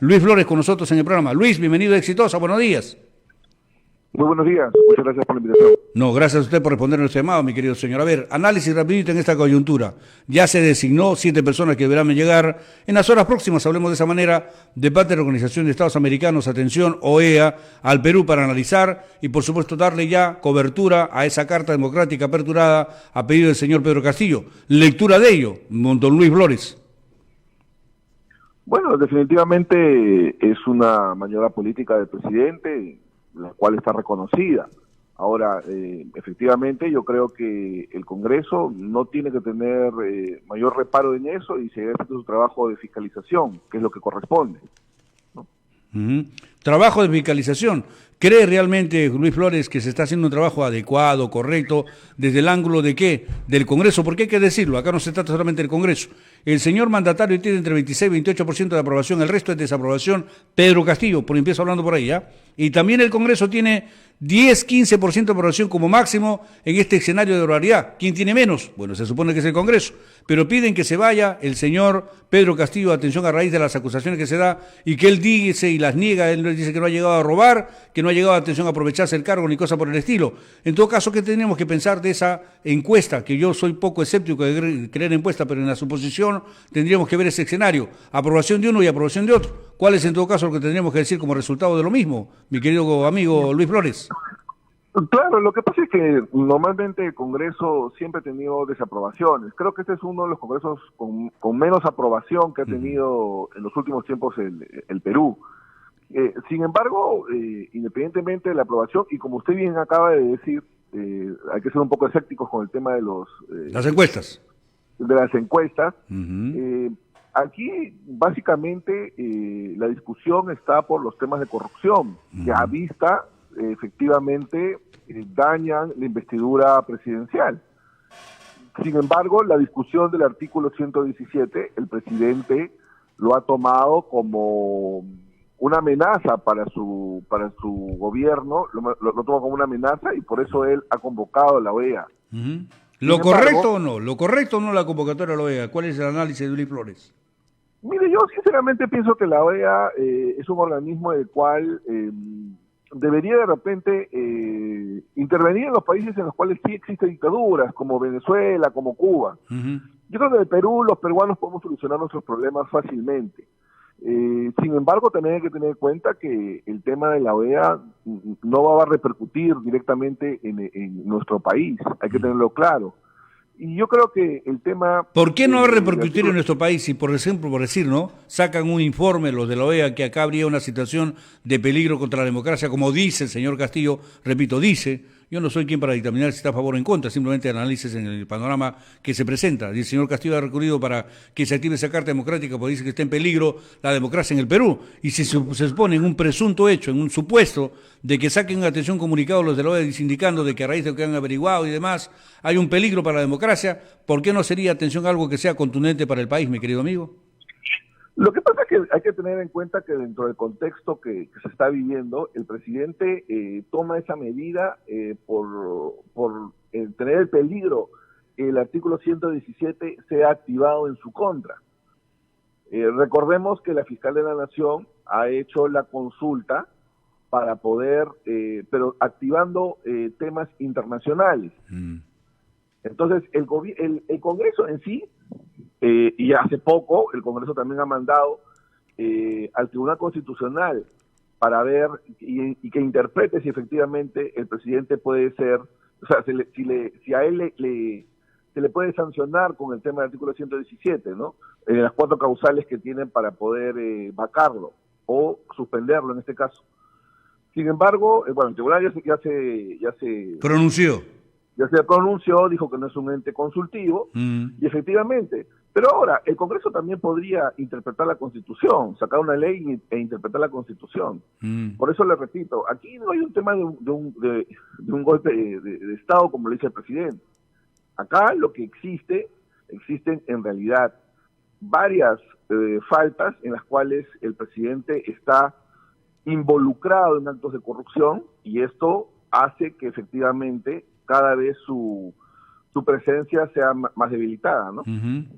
Luis Flores con nosotros en el programa. Luis, bienvenido a Exitosa, buenos días. Muy buenos días, muchas gracias por la invitación. No, gracias a usted por responder nuestro llamado, mi querido señor. A ver, análisis rapidito en esta coyuntura. Ya se designó 7 personas que deberán llegar en las horas próximas, hablemos de esa manera, de parte de la Organización de Estados Americanos, atención, OEA, al Perú para analizar y por supuesto darle ya cobertura a esa carta democrática aperturada a pedido del señor Pedro Castillo. Lectura de ello, don Luis Flores. Bueno, definitivamente es una maniobra política del presidente, la cual está reconocida. Ahora, efectivamente, yo creo que el Congreso no tiene que tener mayor reparo en eso y seguir haciendo su trabajo de fiscalización, que es lo que corresponde, ¿no? Trabajo de fiscalización. ¿Cree realmente, Luis Flores, que se está haciendo un trabajo adecuado, correcto, desde el ángulo de qué? Del Congreso, porque hay que decirlo, acá no se trata solamente del Congreso. El señor mandatario tiene entre 26 y 28% de aprobación, el resto es desaprobación. Pedro Castillo, por empiezo hablando por ahí, ¿ya? Y también el Congreso tiene 10-15% de aprobación como máximo en este escenario de oralidad. ¿Quién tiene menos? Bueno, se supone que es el Congreso. Pero piden que se vaya el señor Pedro Castillo, atención a raíz de las acusaciones que se da y que él dice y las niega, él dice que no ha llegado a robar, que no ha llegado, atención, a aprovecharse el cargo ni cosa por el estilo. En todo caso, ¿qué tenemos que pensar de esa encuesta? Que yo soy poco escéptico de creer en encuesta, pero en la suposición tendríamos que ver ese escenario. Aprobación de uno y aprobación de otro. ¿Cuál es en todo caso lo que tendríamos que decir como resultado de lo mismo, mi querido amigo Luis Flores? Claro, lo que pasa es que normalmente el Congreso siempre ha tenido desaprobaciones. Creo que este es uno de los congresos con menos aprobación que ha tenido en los últimos tiempos el Perú. Sin embargo, independientemente de la aprobación, y como usted bien acaba de decir, hay que ser un poco escépticos con el tema de las encuestas. De las encuestas. Aquí, básicamente, la discusión está por los temas de corrupción, que a vista, efectivamente, dañan la investidura presidencial. Sin embargo, la discusión del artículo 117, el presidente lo ha tomado como una amenaza para su gobierno, lo toma como una amenaza y por eso él ha convocado a la OEA. ¿Lo correcto o no? ¿Lo correcto o no la convocatoria a la OEA? ¿Cuál es el análisis de Luis Flores? Mire, yo sinceramente pienso que la OEA es un organismo del cual debería de repente intervenir en los países en los cuales sí existen dictaduras, como Venezuela, como Cuba. Yo creo que en el Perú los peruanos podemos solucionar nuestros problemas fácilmente. Sin embargo, también hay que tener en cuenta que el tema de la OEA no va a repercutir directamente en nuestro país, hay que tenerlo claro. Y yo creo que el tema... ¿Por qué no va a repercutir en nuestro país si, por ejemplo, por decir, ¿no?, sacan un informe los de la OEA que acá habría una situación de peligro contra la democracia, como dice el señor Castillo, repito, dice, yo no soy quien para dictaminar si está a favor o en contra, simplemente análisis en el panorama que se presenta. Y el señor Castillo ha recurrido para que se active esa carta democrática porque dice que está en peligro la democracia en el Perú. Y si se supone en un presunto hecho, en un supuesto de que saquen atención comunicado los de la OEA indicando de que a raíz de lo que han averiguado y demás hay un peligro para la democracia, ¿por qué no sería atención algo que sea contundente para el país, mi querido amigo? Lo que pasa es que hay que tener en cuenta que dentro del contexto que se está viviendo, el presidente toma esa medida por tener el peligro que el artículo 117 sea activado en su contra. Recordemos que la fiscal de la Nación ha hecho la consulta para poder, pero activando temas internacionales. Entonces, el Congreso en sí, y hace poco el Congreso también ha mandado al Tribunal Constitucional para ver y que interprete si efectivamente el presidente puede ser, o sea, si a él se le puede sancionar con el tema del artículo 117, ¿no? En las 4 causales que tienen para poder vacarlo o suspenderlo en este caso. Sin embargo, bueno, el tribunal ya se pronunció. Ya se pronunció, dijo que no es un ente consultivo, y efectivamente. Pero ahora, el Congreso también podría interpretar la Constitución, sacar una ley e interpretar la Constitución. Por eso le repito, aquí no hay un tema de un golpe de Estado, como le dice el presidente. Acá lo que existen en realidad varias faltas en las cuales el presidente está involucrado en actos de corrupción, y esto hace que efectivamente cada vez su su presencia sea más debilitada, ¿no?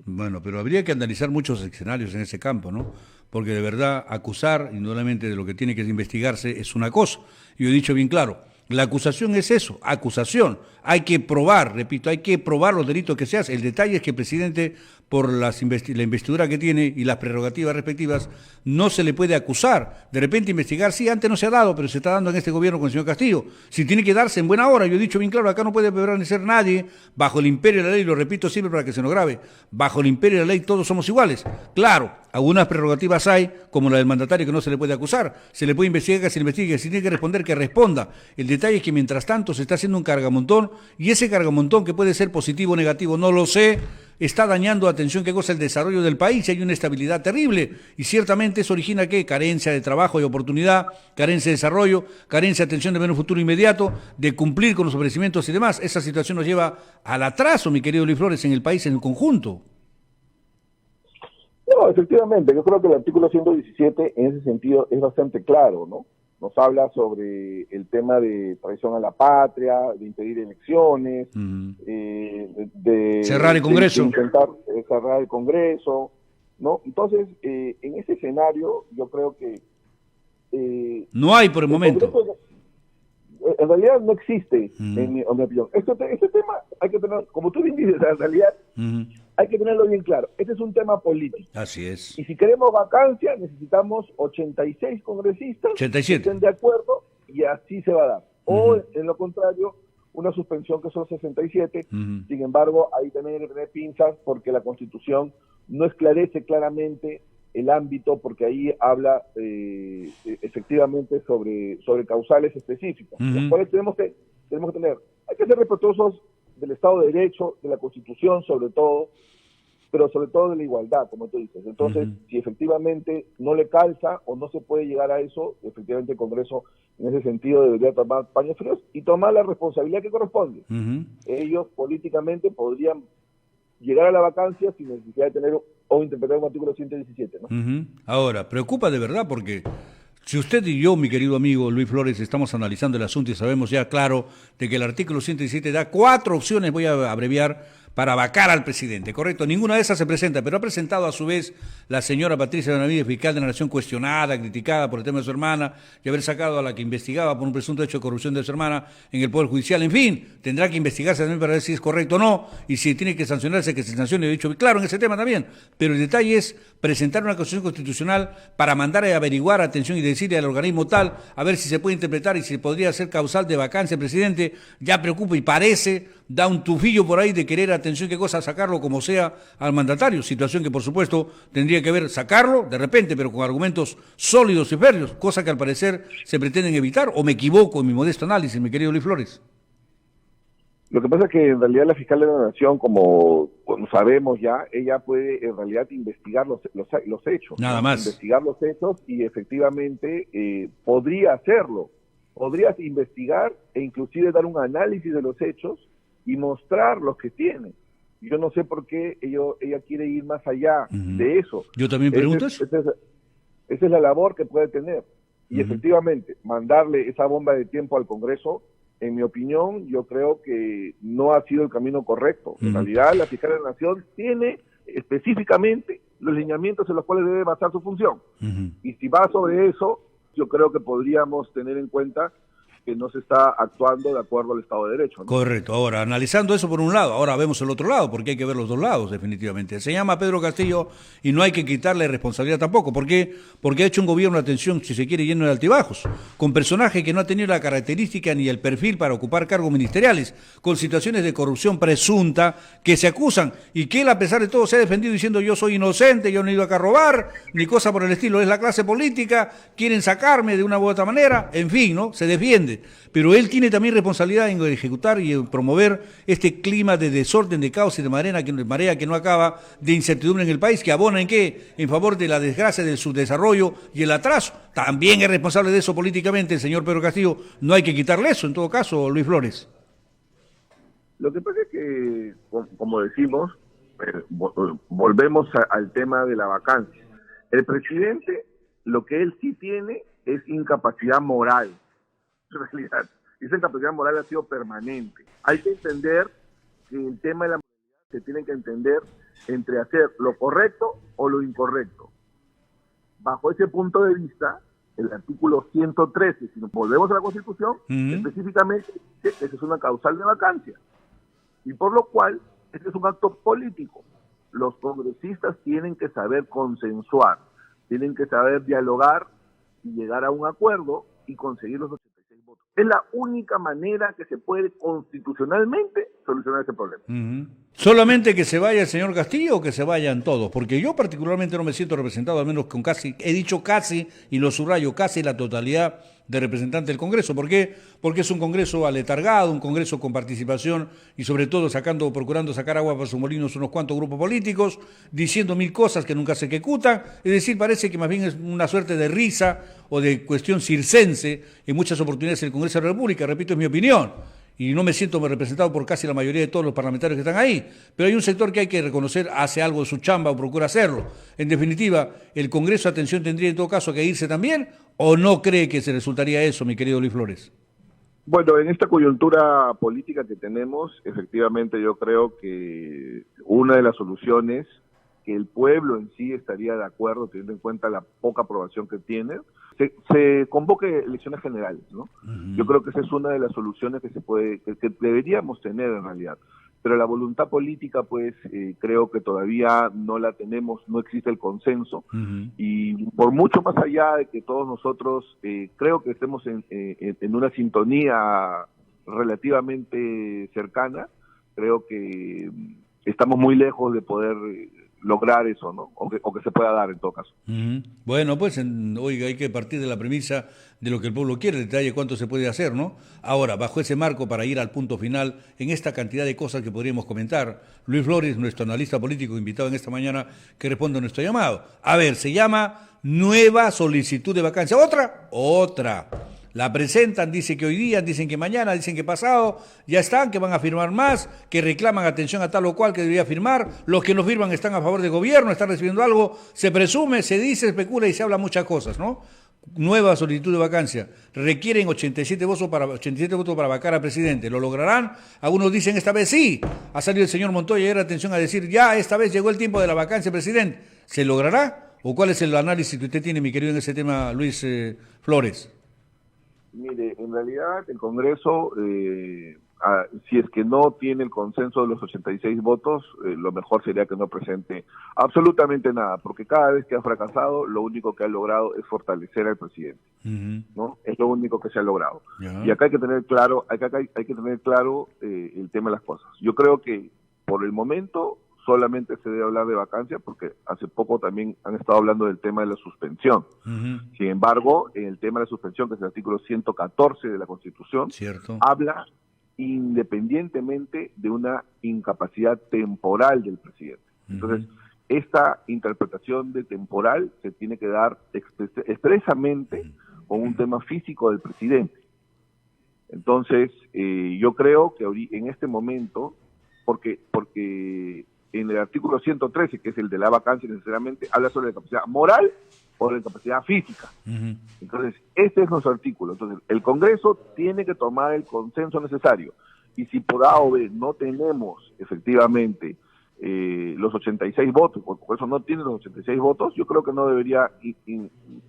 Bueno, pero habría que analizar muchos escenarios en ese campo, ¿no? Porque de verdad acusar, indudablemente de lo que tiene que investigarse, es una cosa. Yo he dicho bien claro, la acusación es eso, acusación. Hay que probar, repito, hay que probar los delitos que se hacen. El detalle es que el presidente, por la investidura que tiene y las prerrogativas respectivas, no se le puede acusar. De repente investigar, sí, antes no se ha dado, pero se está dando en este gobierno con el señor Castillo. Si tiene que darse en buena hora, yo he dicho bien claro, acá no puede permanecer nadie bajo el imperio de la ley, lo repito siempre para que se nos grabe, bajo el imperio de la ley todos somos iguales. Claro, algunas prerrogativas hay, como la del mandatario, que no se le puede acusar, se le puede investigar, que se le investigue, si tiene que responder, que responda. El detalle es que mientras tanto se está haciendo un cargamontón, y ese cargamontón, que puede ser positivo o negativo, no lo sé, está dañando, atención, qué cosa, el desarrollo del país, y hay una estabilidad terrible, y ciertamente eso origina, ¿qué? Carencia de trabajo y oportunidad, carencia de desarrollo, carencia de atención de ver un futuro inmediato, de cumplir con los ofrecimientos y demás. Esa situación nos lleva al atraso, mi querido Luis Flores, en el país en el conjunto. No, efectivamente, yo creo que el artículo 117 en ese sentido es bastante claro, ¿no? Nos habla sobre el tema de traición a la patria, de impedir elecciones, de cerrar el Congreso. De intentar cerrar el Congreso, ¿no? Entonces, en ese escenario, yo creo que... no hay por el momento. Congreso, en realidad no existe, en mi opinión. Este tema hay que tener, como tú bien dices, en realidad hay que tenerlo bien claro. Este es un tema político. Así es. Y si queremos vacancia, necesitamos 86 congresistas 87. que estén de acuerdo y así se va a dar. O, en lo contrario, una suspensión que son 67. Sin embargo, ahí también hay que tener pinzas porque la Constitución no esclarece claramente el ámbito, porque ahí habla efectivamente sobre causales específicas, los cuales tenemos que tener. Hay que ser respetuosos del Estado de Derecho, de la Constitución sobre todo, pero sobre todo de la igualdad, como tú dices. Entonces, si efectivamente no le calza o no se puede llegar a eso, efectivamente el Congreso en ese sentido debería tomar paños fríos y tomar la responsabilidad que corresponde. Ellos políticamente podrían llegar a la vacancia sin necesidad de tener o interpretar un artículo 117, ¿no? Ahora, preocupa de verdad porque si usted y yo, mi querido amigo Luis Flores, estamos analizando el asunto y sabemos ya claro de que el artículo 117 da 4 opciones, voy a abreviar, para vacar al presidente, ¿correcto? Ninguna de esas se presenta, pero ha presentado a su vez la señora Patricia Benavides, fiscal de la Nación, cuestionada, criticada por el tema de su hermana y haber sacado a la que investigaba por un presunto hecho de corrupción de su hermana en el Poder Judicial. En fin, tendrá que investigarse también para ver si es correcto o no, y si tiene que sancionarse, que se sancione, he dicho claro en ese tema también, pero el detalle es presentar una acusación constitucional para mandar a averiguar, atención, y decirle al organismo tal, a ver si se puede interpretar y si podría ser causal de vacancia el presidente. Ya preocupa y parece, da un tufillo por ahí de querer, atención, qué cosa, sacarlo como sea al mandatario, situación que por supuesto tendría que ver sacarlo de repente, pero con argumentos sólidos y férreos, cosa que al parecer se pretenden evitar, o me equivoco en mi modesto análisis, mi querido Luis Flores. Lo que pasa es que en realidad la fiscal de la Nación, como sabemos ya, ella puede en realidad investigar los hechos. Nada más. Investigar los hechos y efectivamente podría hacerlo. Podría investigar e inclusive dar un análisis de los hechos y mostrar los que tiene. Yo no sé por qué ella quiere ir más allá de eso. Yo también pregunto eso. Esa es la labor que puede tener. Y efectivamente, mandarle esa bomba de tiempo al Congreso, en mi opinión, yo creo que no ha sido el camino correcto. En realidad, la Fiscalía de la Nación tiene específicamente los lineamientos en los cuales debe basar su función. Y si va sobre eso, yo creo que podríamos tener en cuenta que no se está actuando de acuerdo al Estado de Derecho, ¿no? Correcto. Ahora, analizando eso por un lado, ahora vemos el otro lado, porque hay que ver los dos lados, definitivamente. Se llama Pedro Castillo y no hay que quitarle responsabilidad tampoco. ¿Por qué? Porque ha hecho un gobierno, atención, si se quiere, lleno de altibajos, con personajes que no ha tenido la característica ni el perfil para ocupar cargos ministeriales, con situaciones de corrupción presunta que se acusan y que él, a pesar de todo, se ha defendido diciendo yo soy inocente, yo no he ido acá a robar, ni cosa por el estilo, es la clase política, quieren sacarme de una u otra manera, en fin, ¿no? Se defiende. Pero él tiene también responsabilidad en ejecutar y en promover este clima de desorden, de caos y de marea que no acaba, de incertidumbre en el país, que abona en qué, en favor de la desgracia, del subdesarrollo y el atraso. También es responsable de eso políticamente el señor Pedro Castillo. No hay que quitarle eso, en todo caso, Luis Flores. Lo que pasa es que, como decimos, volvemos al tema de la vacancia. El presidente, lo que él sí tiene es incapacidad moral. En realidad, esa incapacidad moral ha sido permanente. Hay que entender que el tema de la moralidad se tiene que entender entre hacer lo correcto o lo incorrecto. Bajo ese punto de vista, el artículo 113, si nos volvemos a la Constitución, específicamente dice que esa es una causal de vacancia. Y por lo cual, este es un acto político. Los congresistas tienen que saber consensuar, tienen que saber dialogar y llegar a un acuerdo y conseguir los 86 votos. Es la única manera que se puede constitucionalmente solucionar ese problema. ¿Solamente que se vaya el señor Castillo o que se vayan todos? Porque yo particularmente no me siento representado, al menos con casi, he dicho casi, y lo subrayo, casi la totalidad de representantes del Congreso. ¿Por qué? Porque es un Congreso aletargado, un Congreso con participación y sobre todo procurando sacar agua para sus molinos unos cuantos grupos políticos, diciendo mil cosas que nunca se ejecutan. Es decir, parece que más bien es una suerte de risa o de cuestión circense en muchas oportunidades el Congreso de la República. Repito, es mi opinión. Y no me siento representado por casi la mayoría de todos los parlamentarios que están ahí, pero hay un sector que hay que reconocer, hace algo de su chamba o procura hacerlo. En definitiva, ¿el Congreso, atención, tendría en todo caso que irse también o no cree que se resultaría eso, mi querido Luis Flores? Bueno, en esta coyuntura política que tenemos, efectivamente yo creo que una de las soluciones que el pueblo en sí estaría de acuerdo, teniendo en cuenta la poca aprobación que tiene, se convoque elecciones generales, ¿no? Yo creo que esa es una de las soluciones que deberíamos tener en realidad. Pero la voluntad política, pues, creo que todavía no la tenemos, no existe el consenso. Y por mucho más allá de que todos nosotros creo que estemos en una sintonía relativamente cercana, creo que estamos muy lejos de poder lograr eso, ¿no? O que se pueda dar en todo caso. Bueno, pues, oiga, hay que partir de la premisa de lo que el pueblo quiere, el detalle cuánto se puede hacer, ¿no? Ahora, bajo ese marco, para ir al punto final, en esta cantidad de cosas que podríamos comentar, Luis Flores, nuestro analista político invitado en esta mañana, que responde a nuestro llamado. A ver, se llama nueva solicitud de vacancia. ¿Otra? La presentan, dicen que hoy día, dicen que mañana, dicen que pasado, ya están, que van a firmar más, que reclaman atención a tal o cual que debería firmar, los que no firman están a favor del gobierno, están recibiendo algo, se presume, se dice, especula y se habla muchas cosas, ¿no? Nueva solicitud de vacancia, requieren 87 votos para vacar al presidente, ¿lo lograrán? Algunos dicen esta vez sí, ha salido el señor Montoya ayer, atención a decir, ya esta vez llegó el tiempo de la vacancia, presidente, ¿se logrará? ¿O cuál es el análisis que usted tiene, mi querido, en ese tema, Luis Flores? Mire, en realidad el Congreso, si es que no tiene el consenso de los 86 votos, lo mejor sería que no presente absolutamente nada, porque cada vez que ha fracasado, lo único que ha logrado es fortalecer al presidente, ¿no? Es lo único que se ha logrado. Y acá hay que tener claro, el tema de las cosas. Yo creo que por el momento solamente se debe hablar de vacancia, porque hace poco también han estado hablando del tema de la suspensión. Sin embargo, en el tema de la suspensión, que es el artículo 114 de la Constitución, habla independientemente de una incapacidad temporal del presidente. Entonces, esta interpretación de temporal se tiene que dar expresamente con un tema físico del presidente. Entonces, yo creo que en este momento, porque en el artículo 113, que es el de la vacancia necesariamente, habla sobre la capacidad moral o la capacidad física. Entonces, este es nuestro artículo. Entonces, el Congreso tiene que tomar el consenso necesario. Y si por A o B no tenemos efectivamente los 86 votos, porque por eso no tiene los 86 votos, yo creo que no debería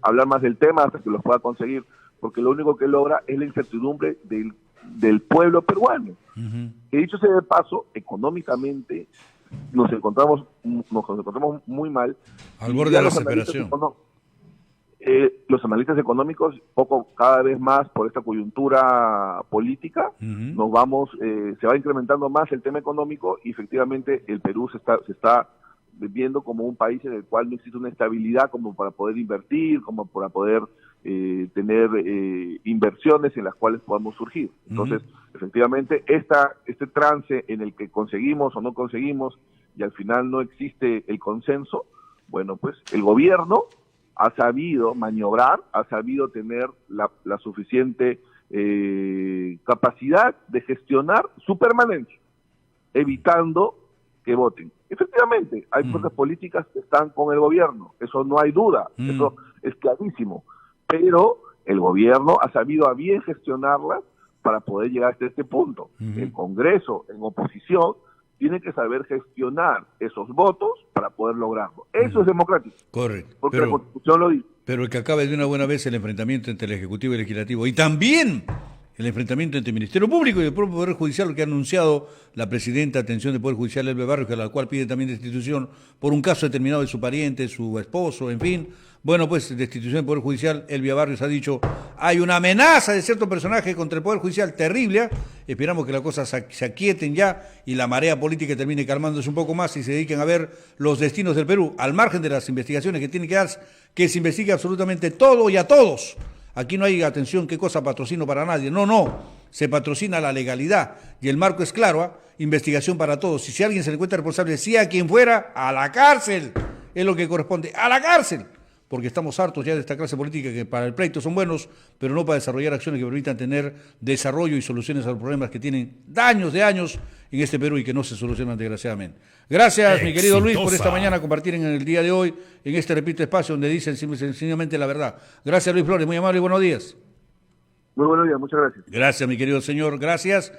hablar más del tema hasta que los pueda conseguir, porque lo único que logra es la incertidumbre del pueblo peruano. Que dicho sea de paso, económicamente nos encontramos muy mal. Al borde de la desesperación. Los analistas económicos, cada vez más por esta coyuntura política, se va incrementando más el tema económico y efectivamente el Perú se está viendo como un país en el cual no existe una estabilidad como para poder invertir, como para poder tener inversiones en las cuales podamos surgir. Entonces, efectivamente, este trance en el que conseguimos o no conseguimos y al final no existe el consenso, bueno, pues el gobierno ha sabido maniobrar, ha sabido tener la suficiente capacidad de gestionar su permanencia, evitando que voten. Efectivamente, hay fuerzas políticas que están con el gobierno, eso no hay duda, eso es clarísimo, pero el gobierno ha sabido a bien gestionarlas para poder llegar hasta este punto. El Congreso, en oposición, tiene que saber gestionar esos votos para poder lograrlo. Eso es democrático. Correcto. Porque la Constitución lo dice. Pero que acabe de una buena vez el enfrentamiento entre el Ejecutivo y el Legislativo. Y también el enfrentamiento entre el Ministerio Público y el propio Poder Judicial, lo que ha anunciado la presidenta de Atención del Poder Judicial, Elbe Barrios, a la cual pide también destitución por un caso determinado de su pariente, su esposo, en fin. Bueno, pues destitución del Poder Judicial, Elvia Barrios ha dicho, hay una amenaza de cierto personaje contra el Poder Judicial terrible. Esperamos que las cosas se aquieten ya y la marea política termine calmándose un poco más y se dediquen a ver los destinos del Perú, al margen de las investigaciones que tienen que darse, que se investigue absolutamente todo y a todos. Aquí no hay, atención, qué cosa patrocino para nadie. No. Se patrocina la legalidad. Y el marco es claro, investigación para todos. Y si a alguien se le encuentra responsable, sea quien fuera, a la cárcel. Es lo que corresponde. ¡A la cárcel! Porque estamos hartos ya de esta clase política que para el pleito son buenos, pero no para desarrollar acciones que permitan tener desarrollo y soluciones a los problemas que tienen años de años en este Perú y que no se solucionan desgraciadamente. Gracias, mi querido Luis, por esta mañana compartir en el día de hoy, en este repito espacio donde dicen sencillamente la verdad. Gracias, Luis Flores, muy amable y buenos días. Muy buenos días, muchas gracias. Gracias, mi querido señor, gracias.